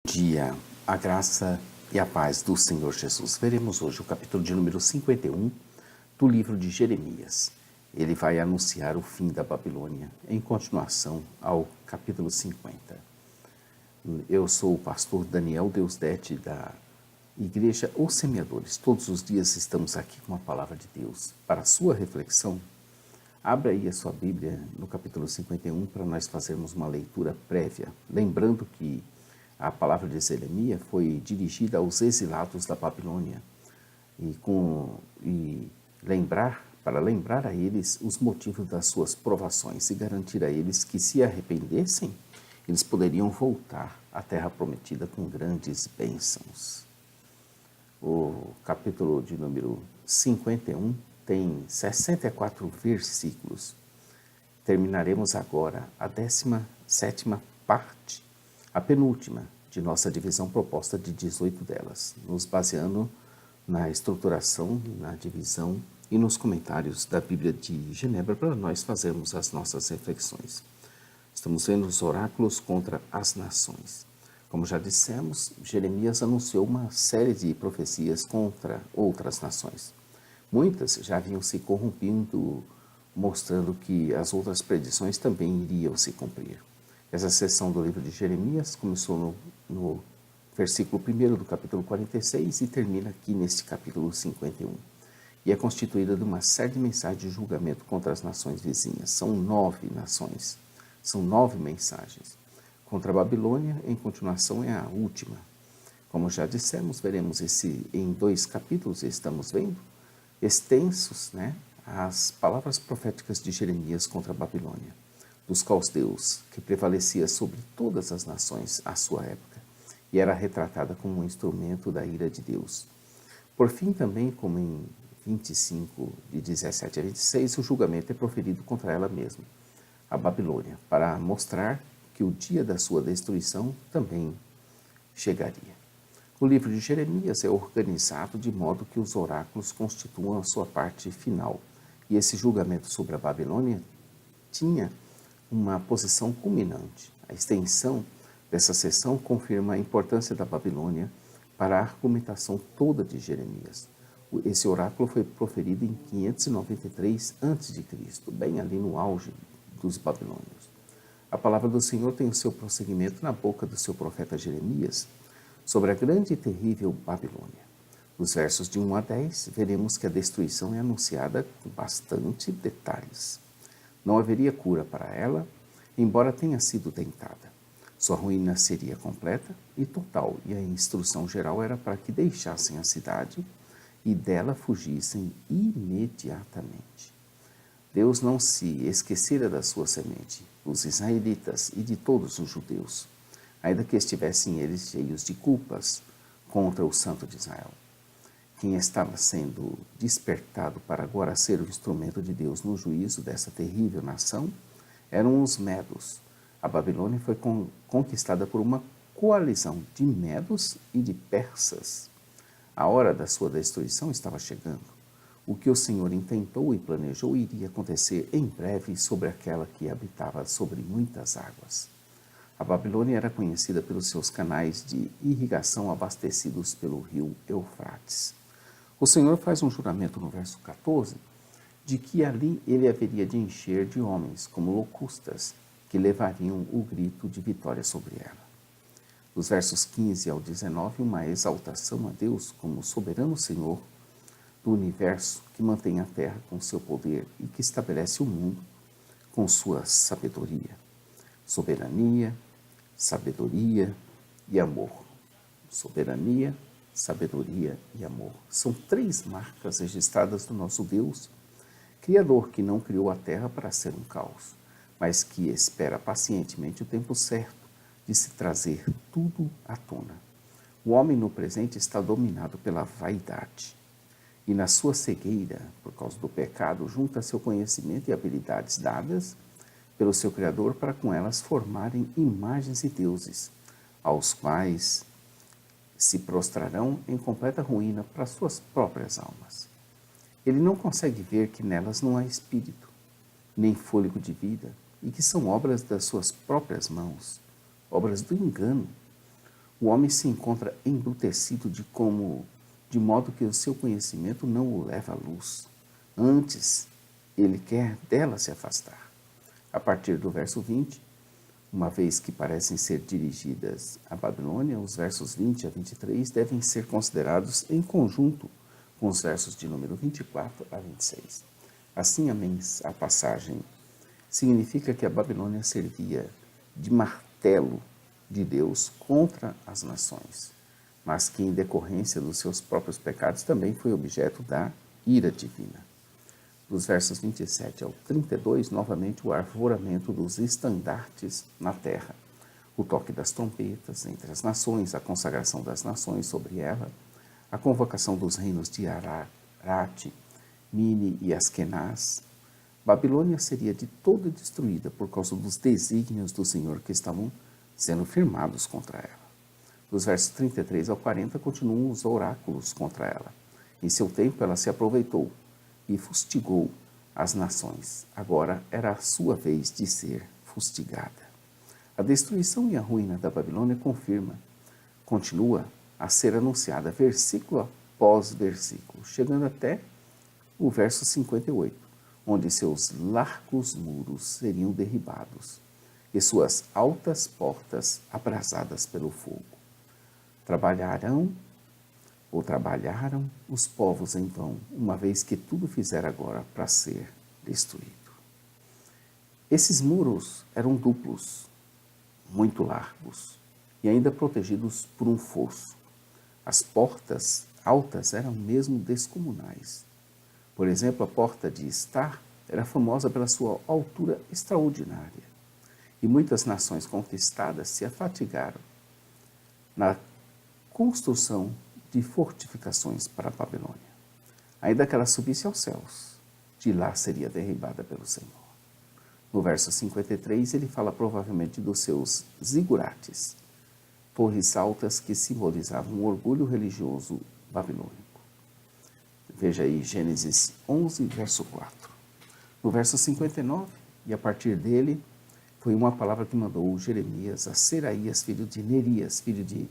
Dia, a graça e a paz do Senhor Jesus. Veremos hoje o capítulo de número 51 do livro de Jeremias. Ele vai anunciar o fim da Babilônia, em continuação ao capítulo 50. Eu sou o pastor Daniel Deusdete da Igreja Os Semeadores. Todos os dias estamos aqui com a palavra de Deus. Para a sua reflexão, abra aí a sua Bíblia no capítulo 51 para nós fazermos uma leitura prévia, lembrando que a palavra de Jeremias foi dirigida aos exilados da Babilônia para lembrar a eles os motivos das suas provações e garantir a eles que, se arrependessem, eles poderiam voltar à terra prometida com grandes bênçãos. O capítulo de número 51 tem 64 versículos. Terminaremos agora a 17ª parte, a penúltima de nossa divisão proposta de 18 delas, nos baseando na estruturação, na divisão e nos comentários da Bíblia de Genebra para nós fazermos as nossas reflexões. Estamos vendo os oráculos contra as nações. Como já dissemos, Jeremias anunciou uma série de profecias contra outras nações. Muitas já haviam se corrompido, mostrando que as outras predições também iriam se cumprir. Essa sessão do livro de Jeremias começou no versículo 1 do capítulo 46 e termina aqui neste capítulo 51. E é constituída de uma série de mensagens de julgamento contra as nações vizinhas. São 9 nações, são 9 mensagens. Contra a Babilônia, em continuação, é a última. Como já dissemos, veremos em 2 capítulos, estamos vendo, extensos, as palavras proféticas de Jeremias contra a Babilônia, dos caldeus, que prevalecia sobre todas as nações à sua época, e era retratada como um instrumento da ira de Deus. Por fim, também, como em 25, de 17 a 26, o julgamento é proferido contra ela mesma, a Babilônia, para mostrar que o dia da sua destruição também chegaria. O livro de Jeremias é organizado de modo que os oráculos constituam a sua parte final, e esse julgamento sobre a Babilônia tinha uma posição culminante. A extensão dessa sessão confirma a importância da Babilônia para a argumentação toda de Jeremias. Esse oráculo foi proferido em 593 a.C., bem ali no auge dos babilônios. A palavra do Senhor tem o seu prosseguimento na boca do seu profeta Jeremias sobre a grande e terrível Babilônia. Nos versos de 1 a 10, veremos que a destruição é anunciada com bastante detalhes. Não haveria cura para ela, embora tenha sido tentada. Sua ruína seria completa e total, e a instrução geral era para que deixassem a cidade e dela fugissem imediatamente. Deus não se esquecera da sua semente, os israelitas e de todos os judeus, ainda que estivessem eles cheios de culpas contra o Santo de Israel. Quem estava sendo despertado para agora ser o instrumento de Deus no juízo dessa terrível nação eram os medos. A Babilônia foi conquistada por uma coalizão de medos e de persas. A hora da sua destruição estava chegando. O que o Senhor intentou e planejou iria acontecer em breve sobre aquela que habitava sobre muitas águas. A Babilônia era conhecida pelos seus canais de irrigação abastecidos pelo rio Eufrates. O Senhor faz um juramento no verso 14 de que ali ele haveria de encher de homens como locustas que levariam o grito de vitória sobre ela. Dos versos 15 ao 19, uma exaltação a Deus como soberano Senhor do universo que mantém a terra com seu poder e que estabelece o mundo com sua sabedoria. Soberania, sabedoria e amor. Soberania, sabedoria e amor. São 3 marcas registradas do nosso Deus, Criador, que não criou a terra para ser um caos, mas que espera pacientemente o tempo certo de se trazer tudo à tona. O homem no presente está dominado pela vaidade, e na sua cegueira, por causa do pecado, junta seu conhecimento e habilidades dadas pelo seu Criador para com elas formarem imagens e deuses, aos quais se prostrarão em completa ruína para suas próprias almas. Ele não consegue ver que nelas não há espírito, nem fôlego de vida, e que são obras das suas próprias mãos, obras do engano. O homem se encontra embrutecido de modo que o seu conhecimento não o leva à luz. Antes, ele quer dela se afastar. A partir do verso 20, uma vez que parecem ser dirigidas à Babilônia, os versos 20 a 23 devem ser considerados em conjunto com os versos de número 24 a 26. Assim, a passagem significa que a Babilônia servia de martelo de Deus contra as nações, mas que, em decorrência dos seus próprios pecados, também foi objeto da ira divina. Dos versos 27 ao 32, novamente o arvoramento dos estandartes na terra, o toque das trompetas entre as nações, a consagração das nações sobre ela, a convocação dos reinos de Arate, Mini e Askenaz. Babilônia seria de toda destruída por causa dos desígnios do Senhor que estavam sendo firmados contra ela. Dos versos 33 ao 40 continuam os oráculos contra ela. Em seu tempo ela se aproveitou e fustigou as nações. Agora era a sua vez de ser fustigada. A destruição e a ruína da Babilônia continua a ser anunciada versículo após versículo, chegando até o verso 58, onde seus largos muros seriam derribados e suas altas portas abrasadas pelo fogo. Trabalharam os povos em vão, uma vez que tudo fizeram agora para ser destruído. Esses muros eram duplos, muito largos, e ainda protegidos por um fosso. As portas altas eram mesmo descomunais. Por exemplo, a porta de Estar era famosa pela sua altura extraordinária, e muitas nações conquistadas se afatigaram na construção de fortificações para a Babilônia. Ainda que ela subisse aos céus, de lá seria derribada pelo Senhor. No verso 53, ele fala provavelmente dos seus zigurates, torres altas que simbolizavam o orgulho religioso babilônico. Veja aí Gênesis 11, verso 4. No verso 59, e a partir dele, foi uma palavra que mandou Jeremias a Seraías, filho de Nerias, filho de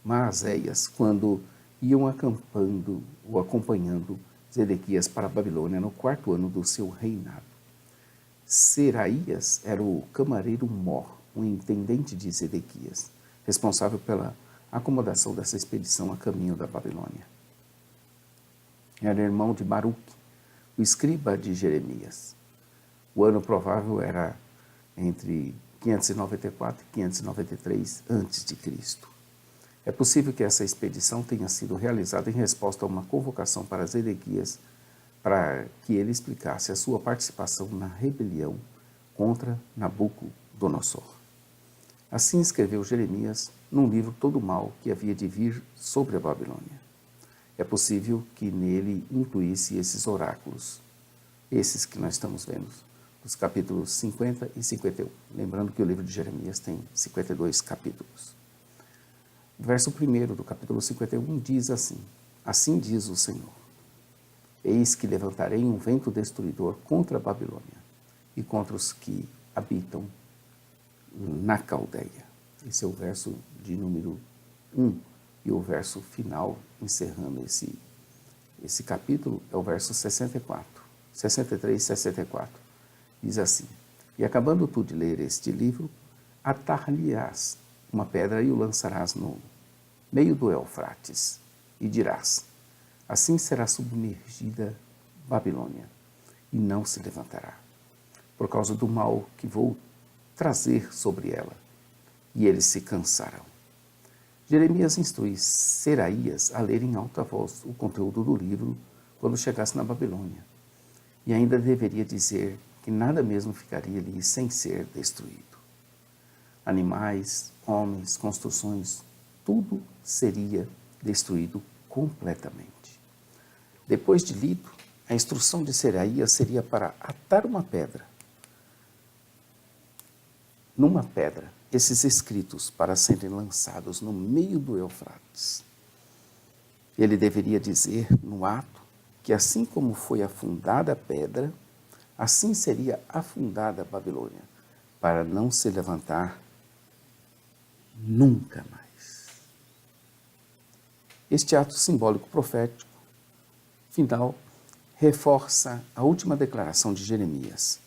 Maazéias, quando iam acampando ou acompanhando Zedequias para a Babilônia no 4º ano do seu reinado. Seraías era o camareiro-mor, um intendente de Zedequias, responsável pela acomodação dessa expedição a caminho da Babilônia. Era irmão de Baruque, o escriba de Jeremias. O ano provável era entre 594 e 593 a.C. É possível que essa expedição tenha sido realizada em resposta a uma convocação para Zedequias para que ele explicasse a sua participação na rebelião contra Nabucodonosor. Assim escreveu Jeremias num livro todo mal que havia de vir sobre a Babilônia. É possível que nele incluísse esses oráculos, esses que nós estamos vendo, dos capítulos 50 e 51. Lembrando que o livro de Jeremias tem 52 capítulos. O verso 1 do capítulo 51 diz assim: Assim diz o Senhor: Eis que levantarei um vento destruidor contra a Babilônia e contra os que habitam na Caldeia. Esse é o verso de número 1 e o verso final, encerrando esse capítulo, é o verso 64, 63 e 64. Diz assim: E acabando tu de ler este livro, atar-lhe-ás uma pedra e o lançarás no meio do Eufrates, e dirás: Assim será submergida Babilônia, e não se levantará, por causa do mal que vou trazer sobre ela, e eles se cansarão. Jeremias instrui Seraías a ler em alta voz o conteúdo do livro quando chegasse na Babilônia, e ainda deveria dizer que nada mesmo ficaria ali sem ser destruído. Animais, homens, construções, tudo seria destruído completamente. Depois de lido, a instrução de Seraías seria para atar numa pedra, esses escritos para serem lançados no meio do Eufrates. Ele deveria dizer, no ato, que assim como foi afundada a pedra, assim seria afundada a Babilônia, para não se levantar nunca mais. Este ato simbólico profético final reforça a última declaração de Jeremias,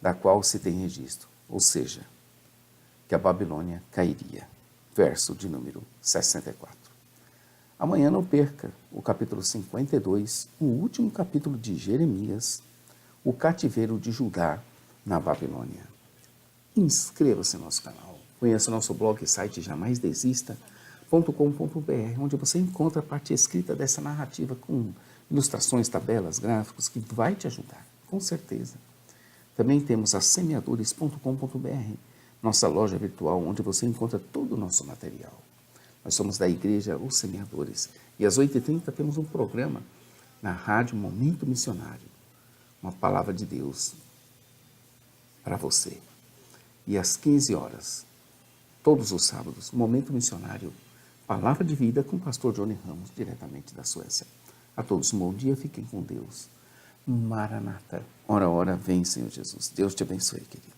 da qual se tem registro, ou seja, que a Babilônia cairia. Verso de número 64. Amanhã não perca o capítulo 52, o último capítulo de Jeremias, o cativeiro de Judá na Babilônia. Inscreva-se no nosso canal, conheça o nosso blog e site jamaisdesista.com.br, onde você encontra a parte escrita dessa narrativa com ilustrações, tabelas, gráficos, que vai te ajudar, com certeza. Também temos a semeadores.com.br, nossa loja virtual, onde você encontra todo o nosso material. Nós somos da Igreja Os Semeadores e às 8h30 temos um programa na Rádio Momento Missionário, uma palavra de Deus para você. E às 15 horas, todos os sábados, Momento Missionário, Palavra de Vida com o pastor Johnny Ramos, diretamente da Suécia. A todos um bom dia, fiquem com Deus. Maranata. Ora, ora, vem, Senhor Jesus. Deus te abençoe, querido.